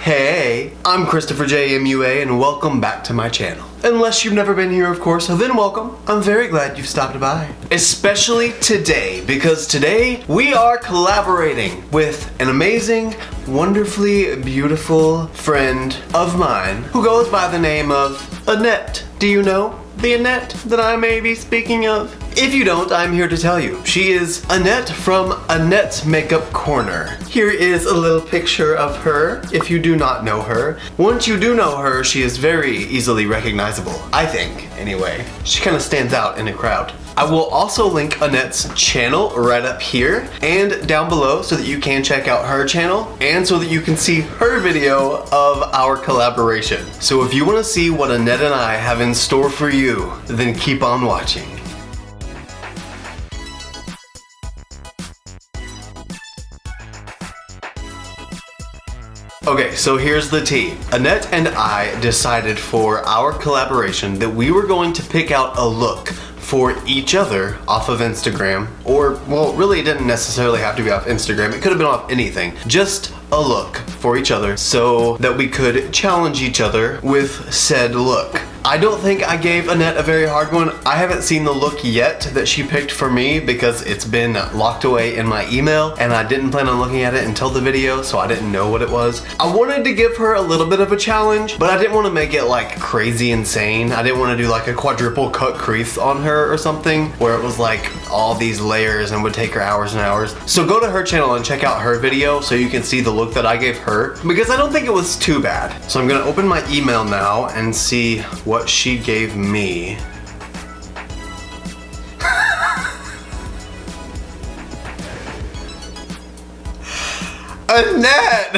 Hey, I'm Christopher J. MUA and welcome back to my channel. Unless you've never been here, of course, then welcome. I'm very glad you've stopped by. Especially today, because today we are collaborating with an amazing, wonderfully beautiful friend of mine who goes by the name of Annette. Do you know the Annette that I may be speaking of? If you don't, I'm here to tell you. She is Annette from Annette's Makeup Corner. Here is a little picture of her, if you do not know her. Once you do know her, she is very easily recognizable, I think, anyway. She kind of stands out in a crowd. I will also link Annette's channel right up here and down below so that you can check out her channel and so that you can see her video of our collaboration. So if you want to see what Annette and I have in store for you, then keep on watching. Okay, so here's the tea. Annette and I decided for our collaboration that we were going to pick out a look for each other off of Instagram, or, well, really it didn't necessarily have to be off Instagram. It could have been off anything. Just a look for each other so that we could challenge each other with said look. I don't think I gave Annette a very hard one. I haven't seen the look yet that she picked for me because it's been locked away in my email and I didn't plan on looking at it until the video, so I didn't know what it was. I wanted to give her a little bit of a challenge, but I didn't want to make it like crazy insane. I didn't want to do like a quadruple cut crease on her or something where it was like all these layers and would take her hours and hours. So go to her channel and check out her video so you can see the look that I gave her, because I don't think it was too bad. So I'm gonna open my email now and see what she gave me. Annette!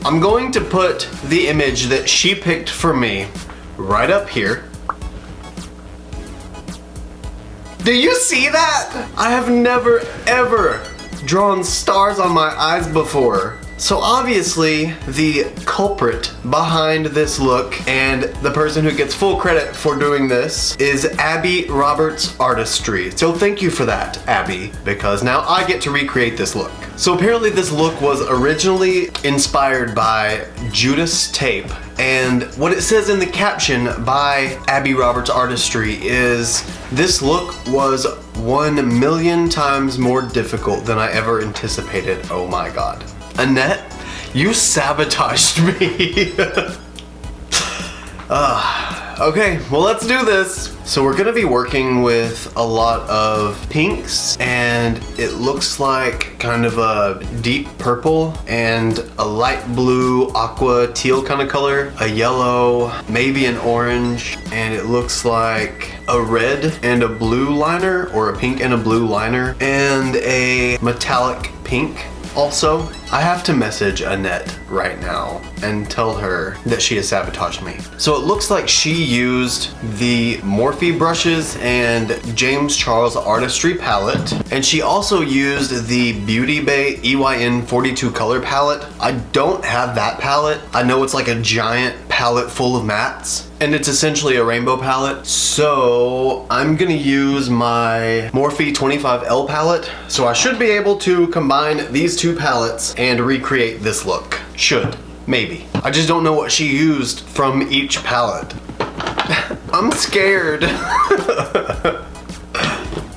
I'm going to put the image that she picked for me right up here. Do you see that? I have never ever drawn stars on my eyes before. So obviously the culprit behind this look and the person who gets full credit for doing this is abbyrobertsartistry. So thank you for that, Abby, because now I get to recreate this look. So apparently this look was originally inspired by judastape, and what it says in the caption by abbyrobertsartistry is this look was 1 million times more difficult than I ever anticipated. Oh my god. Annette, you sabotaged me. Okay, well, let's do this. So we're gonna be working with a lot of pinks, and it looks like kind of a deep purple and a light blue, aqua, teal kind of color, a yellow, maybe an orange, and it looks like a red and a blue liner, or a pink and a blue liner, and a metallic pink. Also, I have to message Annette right now and tell her that she has sabotaged me. So it looks like she used the Morphe brushes and James Charles Artistry palette, and she also used the Beauty Bay EYN 42 color palette. I don't have that palette. I know it's like a giant palette full of mattes, and it's essentially a rainbow palette. So I'm gonna use my Morphe 25L palette. So I should be able to combine these two palettes and recreate this look. Should, maybe. I just don't know what she used from each palette. I'm scared.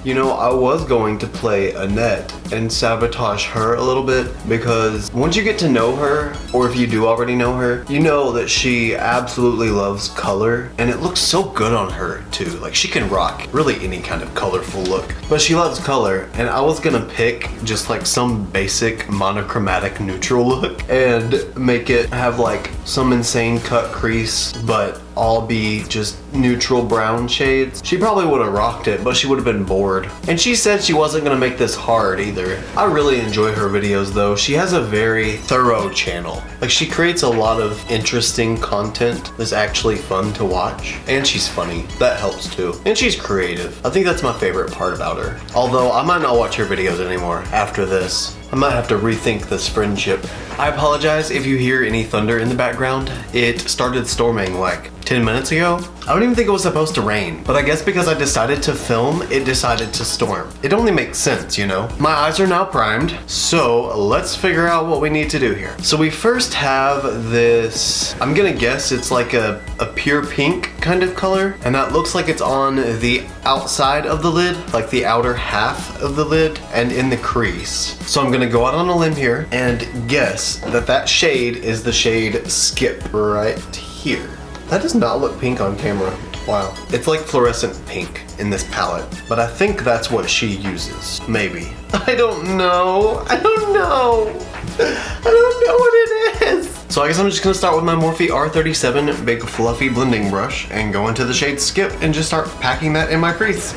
You know, I was going to play Annette and sabotage her a little bit, because once you get to know her, or if you do already know her, you know that she absolutely loves color, and it looks so good on her too. Like, she can rock really any kind of colorful look, but she loves color, and I was gonna pick just like some basic monochromatic neutral look and make it have like some insane cut crease, but all be just neutral brown shades. She probably would have rocked it, but she would have been bored. And she said she wasn't gonna make this hard either. I really enjoy her videos though. She has a very thorough channel. Like, she creates a lot of interesting content that's actually fun to watch. And she's funny, that helps too. And she's creative. I think that's my favorite part about her. Although I might not watch her videos anymore after this. I might have to rethink this friendship. I apologize if you hear any thunder in the background. It started storming like 10 minutes ago. I don't even think it was supposed to rain, but I guess because I decided to film, it decided to storm. It only makes sense, you know? My eyes are now primed, so let's figure out what we need to do here. So we first have this, I'm gonna guess it's like a pure pink kind of color, and that looks like it's on the outside of the lid, like the outer half of the lid and in the crease. So I'm gonna go out on a limb here and guess that that shade is the shade Skip right here. That does not look pink on camera. Wow. It's like fluorescent pink in this palette, but I think that's what she uses. Maybe. I don't know. I don't know. I don't know what it is. So I guess I'm just gonna start with my Morphe R37 big fluffy blending brush and go into the shade Skip and just start packing that in my crease.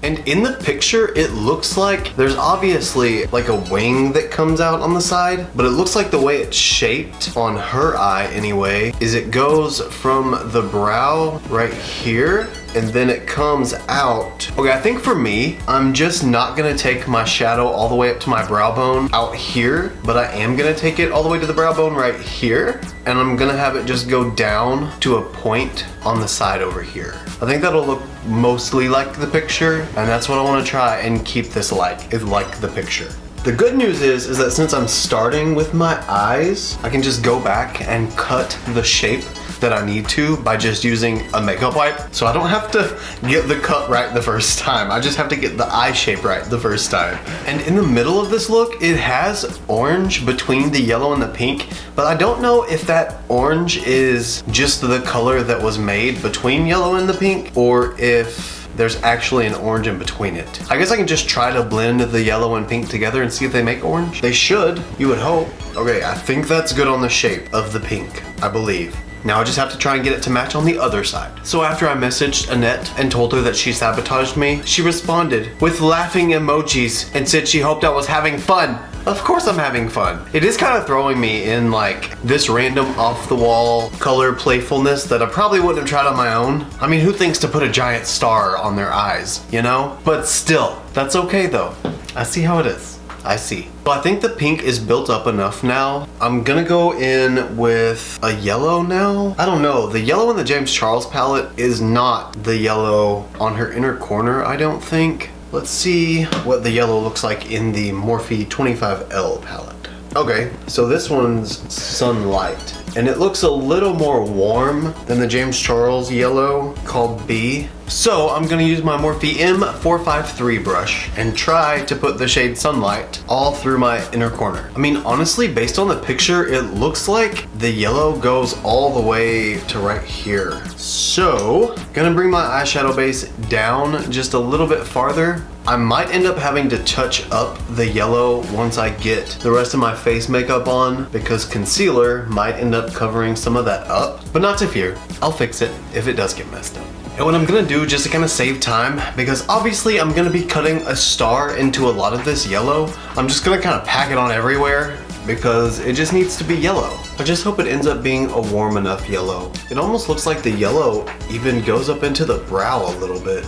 And in the picture, it looks like there's obviously like a wing that comes out on the side, but it looks like the way it's shaped on her eye anyway, is it goes from the brow right here and then it comes out. Okay, I think for me, I'm just not gonna take my shadow all the way up to my brow bone out here, but I am gonna take it all the way to the brow bone right here, and I'm gonna have it just go down to a point on the side over here. I think that'll look mostly like the picture, and that's what I wanna try and keep this like the picture. The good news is that since I'm starting with my eyes, I can just go back and cut the shape that I need to by just using a makeup wipe. So I don't have to get the cut right the first time. I just have to get the eye shape right the first time. And in the middle of this look, it has orange between the yellow and the pink, but I don't know if that orange is just the color that was made between yellow and the pink, or if there's actually an orange in between it. I guess I can just try to blend the yellow and pink together and see if they make orange. They should, you would hope. Okay, I think that's good on the shape of the pink, I believe. Now I just have to try and get it to match on the other side. So after I messaged Annette and told her that she sabotaged me, she responded with laughing emojis and said she hoped I was having fun. Of course I'm having fun. It is kind of throwing me in like this random off the wall color playfulness that I probably wouldn't have tried on my own. I mean, who thinks to put a giant star on their eyes, you know? But still, that's okay though. I see how it is. I see. So I think the pink is built up enough now. I'm gonna go in with a yellow now. I don't know, the yellow in the James Charles palette is not the yellow on her inner corner, I don't think. Let's see what the yellow looks like in the Morphe 25L palette. Okay, so this one's Sunlight, and it looks a little more warm than the James Charles yellow called B. So I'm gonna use my Morphe M453 brush and try to put the shade Sunlight all through my inner corner. I mean, honestly, based on the picture, it looks like the yellow goes all the way to right here. So, gonna bring my eyeshadow base down just a little bit farther. I might end up having to touch up the yellow once I get the rest of my face makeup on, because concealer might end up covering some of that up. But not to fear, I'll fix it if it does get messed up. And what I'm gonna do, just to kind of save time, because obviously I'm gonna be cutting a star into a lot of this yellow, I'm just gonna kind of pack it on everywhere because it just needs to be yellow. I just hope it ends up being a warm enough yellow. It almost looks like the yellow even goes up into the brow a little bit.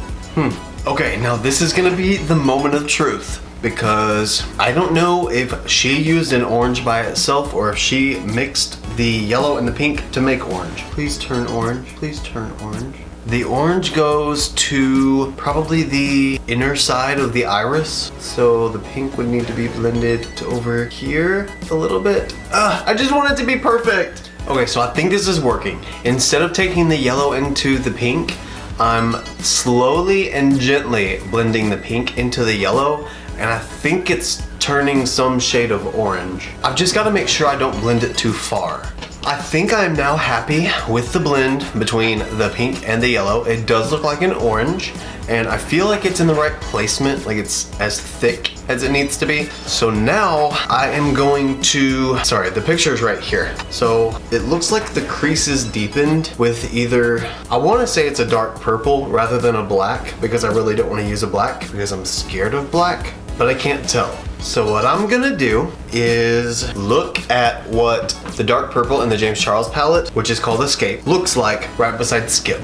Okay, now this is gonna be the moment of truth, because I don't know if she used an orange by itself or if she mixed the yellow and the pink to make orange. Please turn orange, please turn orange. The orange goes to probably the inner side of the iris, so the pink would need to be blended to over here a little bit. I just want it to be perfect. Okay, so I think this is working. Instead of taking the yellow into the pink, I'm slowly and gently blending the pink into the yellow, and I think it's turning some shade of orange. I've just got to make sure I don't blend it too far. I think I'm now happy with the blend between the pink and the yellow. It does look like an orange, and I feel like it's in the right placement, like it's as thick as it needs to be. So now I am going to, sorry, the picture is right here. So it looks like the crease is deepened with either, I want to say it's a dark purple rather than a black, because I really don't want to use a black because I'm scared of black, but I can't tell. So what I'm gonna do is look at what the dark purple in the James Charles palette, which is called Escape, looks like right beside Skip.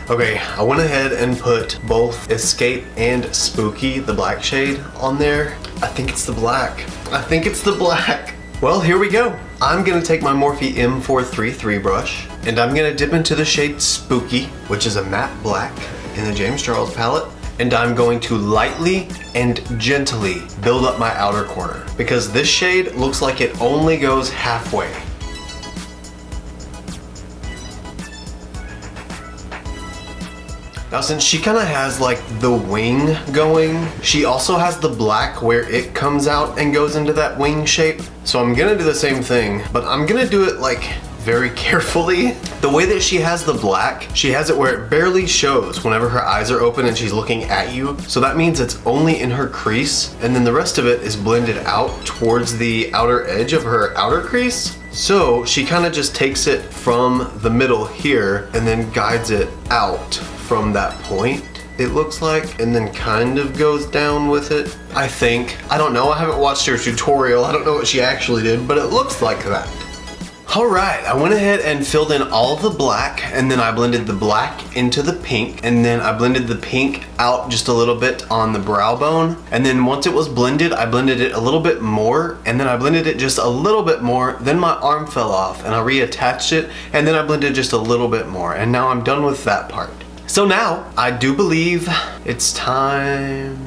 Okay, I went ahead and put both Escape and Spooky, the black shade, on there. I think it's the black. I think it's the black. Well, here we go. I'm gonna take my Morphe M433 brush and I'm gonna dip into the shade Spooky, which is a matte black in the James Charles palette. And I'm going to lightly and gently build up my outer corner because this shade looks like it only goes halfway. Now since she kind of has like the wing going, she also has the black where it comes out and goes into that wing shape. So I'm gonna do the same thing, but I'm gonna do it like very carefully. The way that she has the black, she has it where it barely shows whenever her eyes are open and she's looking at you. So that means it's only in her crease and then the rest of it is blended out towards the outer edge of her outer crease. So she kind of just takes it from the middle here and then guides it out from that point, it looks like, and then kind of goes down with it, I think. I don't know, I haven't watched her tutorial, I don't know what she actually did, but it looks like that. Alright, I went ahead and filled in all the black, and then I blended the black into the pink, and then I blended the pink out just a little bit on the brow bone, and then once it was blended, I blended it a little bit more, and then I blended it just a little bit more, then my arm fell off, and I reattached it, and then I blended just a little bit more, and now I'm done with that part. So now, I do believe it's time...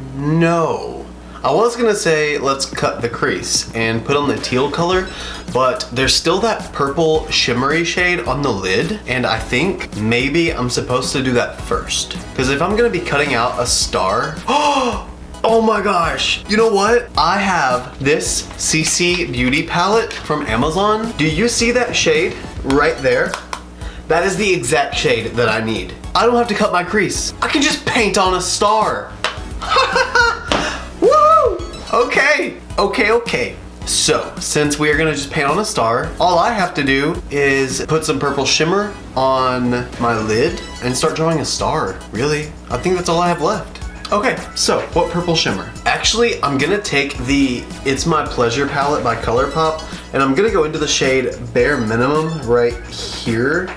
No. I was gonna say let's cut the crease and put on the teal color, but there's still that purple shimmery shade on the lid, and I think maybe I'm supposed to do that first. Because if I'm gonna be cutting out a star... Oh my gosh, you know what? I have this CC Beauty palette from Amazon. Do you see that shade right there? That is the exact shade that I need. I don't have to cut my crease. I can just paint on a star. Woo! Okay. So, since we are gonna just paint on a star, all I have to do is put some purple shimmer on my lid and start drawing a star, really. I think that's all I have left. Okay, so what purple shimmer? Actually, I'm gonna take the It's My Pleasure palette by Colourpop, and I'm gonna go into the shade Bare Minimum right here,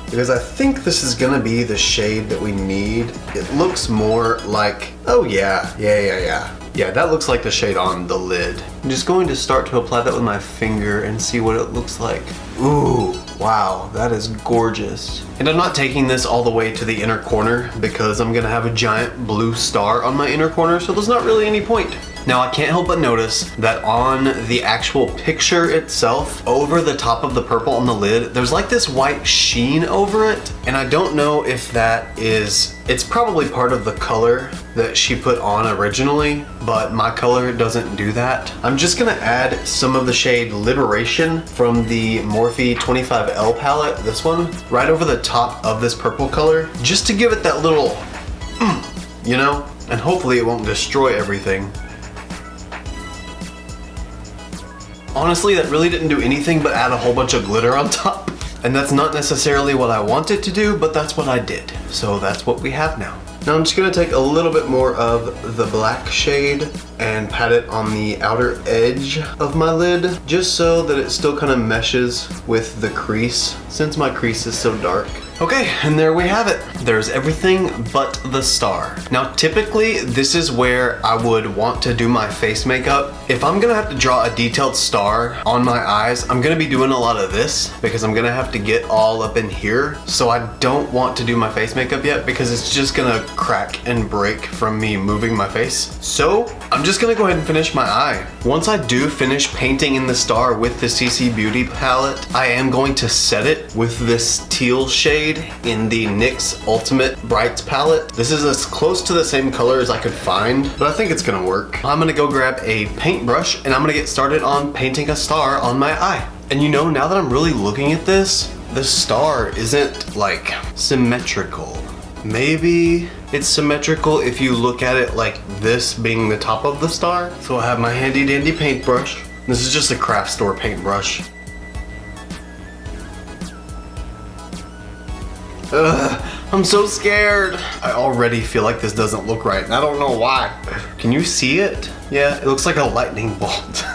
because I think this is gonna be the shade that we need. It looks more like, oh yeah, that looks like the shade on the lid. I'm just going to start to apply that with my finger and see what it looks like. Ooh, wow, that is gorgeous. And I'm not taking this all the way to the inner corner because I'm gonna have a giant blue star on my inner corner, so there's not really any point. Now I can't help but notice that on the actual picture itself, over the top of the purple on the lid, there's like this white sheen over it. And I don't know if that is, it's probably part of the color that she put on originally, but my color doesn't do that. I'm just gonna add some of the shade Liberation from the Morphe 25L palette, this one, right over the top of this purple color, just to give it that little, you know, and hopefully it won't destroy everything. Honestly, that really didn't do anything but add a whole bunch of glitter on top. And that's not necessarily what I wanted to do, but that's what I did. So that's what we have now. Now I'm just gonna take a little bit more of the black shade and pat it on the outer edge of my lid, just so that it still kind of meshes with the crease, since my crease is so dark. Okay, and there we have it. There's everything but the star. Now typically, this is where I would want to do my face makeup. If I'm gonna have to draw a detailed star on my eyes, I'm gonna be doing a lot of this because I'm gonna have to get all up in here. So I don't want to do my face makeup yet because it's just gonna crack and break from me moving my face. So I'm just gonna go ahead and finish my eye. Once I do finish painting in the star with the CC Beauty palette, I am going to set it with this teal shade in the NYX Ultimate Brights palette. This is as close to the same color as I could find, but I think it's gonna work. I'm gonna go grab a paintbrush and I'm gonna get started on painting a star on my eye. And you know, now that I'm really looking at this, the star isn't like symmetrical. Maybe it's symmetrical if you look at it like this being the top of the star. So I have my handy dandy paintbrush. This is just a craft store paintbrush. Ugh, I'm so scared. I already feel like this doesn't look right, and I don't know why. Can you see it? Yeah, it looks like a lightning bolt.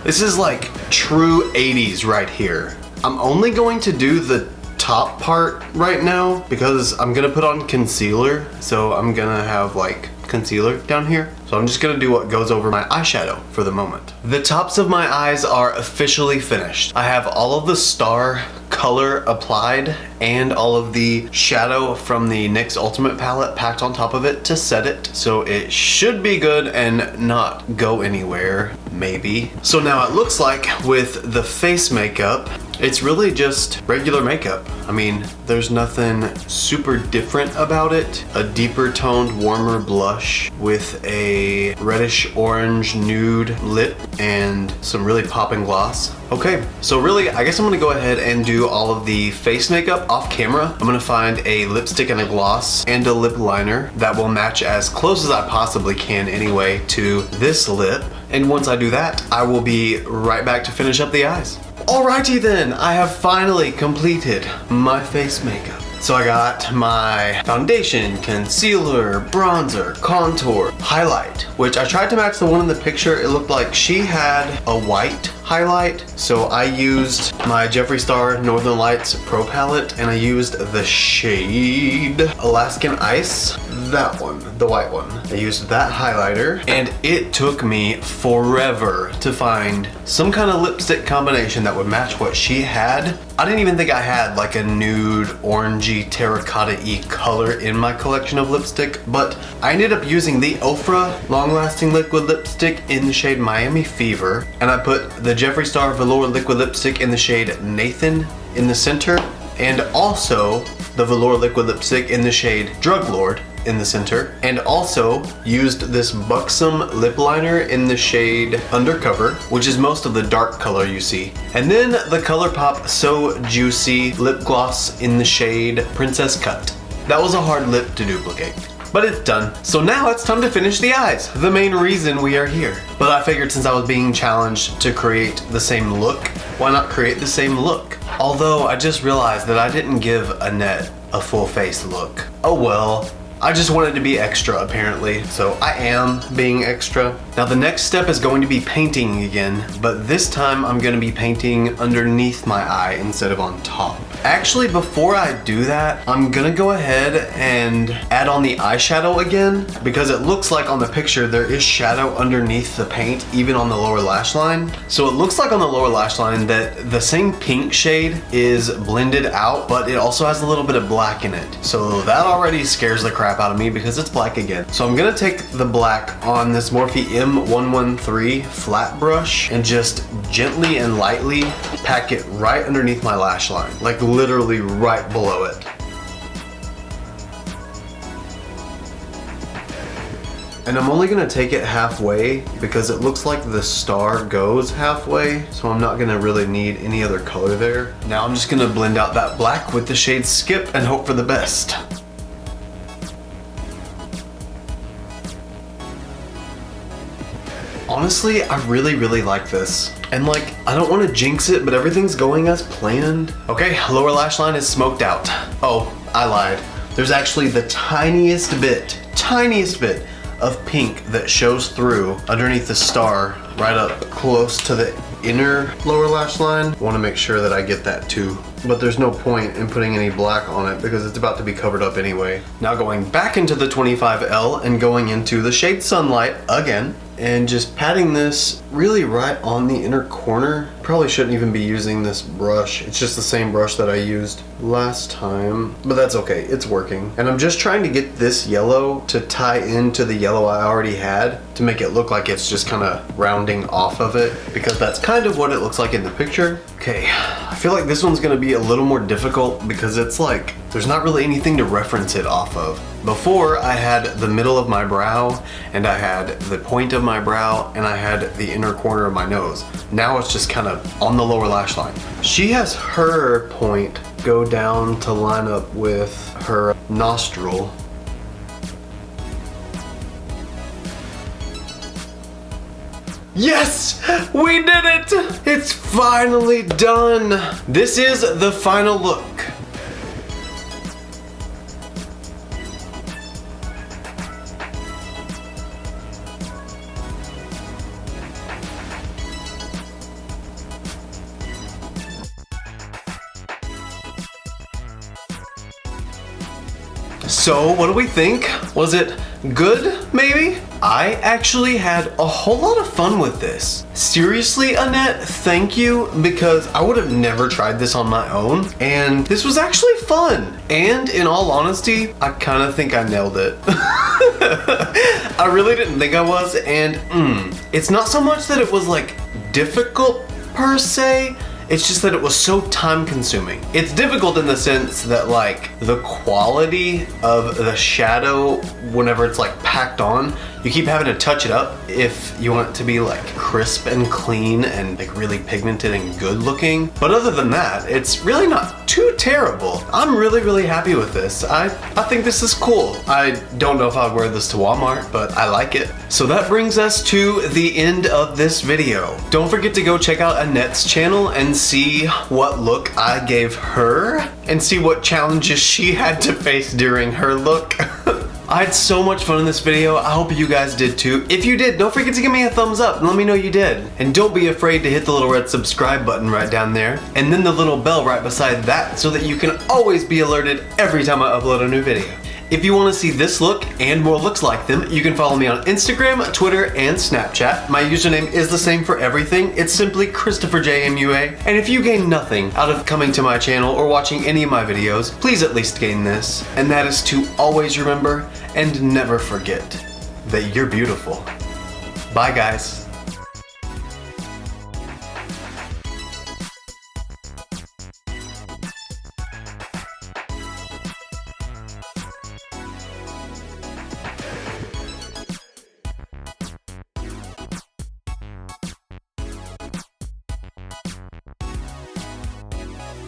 This is like true 80s right here. I'm only going to do the top part right now because I'm gonna put on concealer. So I'm gonna have like concealer down here. So I'm just gonna do what goes over my eyeshadow for the moment. The tops of my eyes are officially finished. I have all of the star color applied and all of the shadow from the NYX Ultimate palette packed on top of it to set it. So it should be good and not go anywhere, maybe. So now it looks like with the face makeup, it's really just regular makeup. I mean, there's nothing super different about it. A deeper toned, warmer blush with a reddish orange nude lip and some really popping gloss. Okay, so really, I guess I'm gonna go ahead and do all of the face makeup off camera. I'm gonna find a lipstick and a gloss and a lip liner that will match as close as I possibly can anyway to this lip. And once I do that, I will be right back to finish up the eyes. Alrighty then, I have finally completed my face makeup. So I got my foundation, concealer, bronzer, contour, highlight, which I tried to match the one in the picture. It looked like she had a white highlight. So I used my Jeffree Star Northern Lights Pro Palette and I used the shade Alaskan Ice, that one, the white one. I used that highlighter and it took me forever to find some kind of lipstick combination that would match what she had. I didn't even think I had like a nude orangey terracotta-y color in my collection of lipstick, but I ended up using the Ofra long-lasting liquid lipstick in the shade Miami Fever, and I put the Jeffree Star Velour liquid lipstick in the shade Nathan in the center, and also the Velour liquid lipstick in the shade Drug Lord in the center, and also used this Buxom lip liner in the shade Undercover, which is most of the dark color you see. And then the Colourpop So Juicy lip gloss in the shade Princess Cut. That was a hard lip to duplicate, but it's done. So now it's time to finish the eyes, the main reason we are here. But I figured since I was being challenged to create the same look, why not create the same look? Although I just realized that I didn't give Annette a full face look. Oh well. I just wanted to be extra apparently, so I am being extra. Now the next step is going to be painting again, but this time I'm going to be painting underneath my eye instead of on top. Actually, before I do that, I'm gonna go ahead and add on the eyeshadow again because it looks like on the picture there is shadow underneath the paint, even on the lower lash line. So it looks like on the lower lash line that the same pink shade is blended out, but it also has a little bit of black in it. So that already scares the crap out of me because it's black again. So I'm gonna take the black on this Morphe M113 flat brush and just gently and lightly pack it right underneath my lash line, like literally right below it. And I'm only gonna take it halfway because it looks like the star goes halfway, so I'm not gonna really need any other color there. Now I'm just gonna blend out that black with the shade Skip and hope for the best. Honestly, I really like this. And like, I don't want to jinx it, but everything's going as planned. Okay, lower lash line is smoked out. Oh, I lied. There's actually the tiniest bit of pink that shows through underneath the star right up close to the inner lower lash line. I want to make sure that I get that too. But there's no point in putting any black on it because it's about to be covered up anyway. Now going back into the 25L and going into the shade Sunlight again and just patting this really right on the inner corner. Probably shouldn't even be using this brush. It's just the same brush that I used last time, but that's okay, it's working. And I'm just trying to get this yellow to tie into the yellow I already had to make it look like it's just kind of rounding off of it, because that's kind of what it looks like in the picture. Okay, I feel like this one's gonna be a little more difficult because it's like, there's not really anything to reference it off of. Before, I had the middle of my brow, and I had the point of my brow, and I had the inner corner of my nose. Now it's just kind of on the lower lash line. She has her point go down to line up with her nostril. Yes! We did it! It's finally done! This is the final look. So what do we think? Was it good, maybe? I actually had a whole lot of fun with this. Seriously, Annette, thank you, because I would have never tried this on my own, and this was actually fun. And in all honesty, I kind of think I nailed it. I really didn't think I was, and it's not so much that it was like difficult per se, it's just that it was so time consuming. It's difficult in the sense that like the quality of the shadow whenever it's like packed on, you keep having to touch it up if you want it to be like crisp and clean and like really pigmented and good looking. But other than that, it's really not too terrible. I'm really happy with this. I think this is cool. I don't know if I'd wear this to Walmart, but I like it. So that brings us to the end of this video. Don't forget to go check out Annette's channel and see what look I gave her and see what challenges she had to face during her look. I had so much fun in this video. I hope you guys did too. If you did, don't forget to give me a thumbs up and let me know you did. And don't be afraid to hit the little red subscribe button right down there and then the little bell right beside that so that you can always be alerted every time I upload a new video. If you want to see this look and more looks like them, you can follow me on Instagram, Twitter, and Snapchat. My username is the same for everything. It's simply ChristopherJMUA. And if you gain nothing out of coming to my channel or watching any of my videos, please at least gain this. And that is to always remember and never forget that you're beautiful. Bye guys.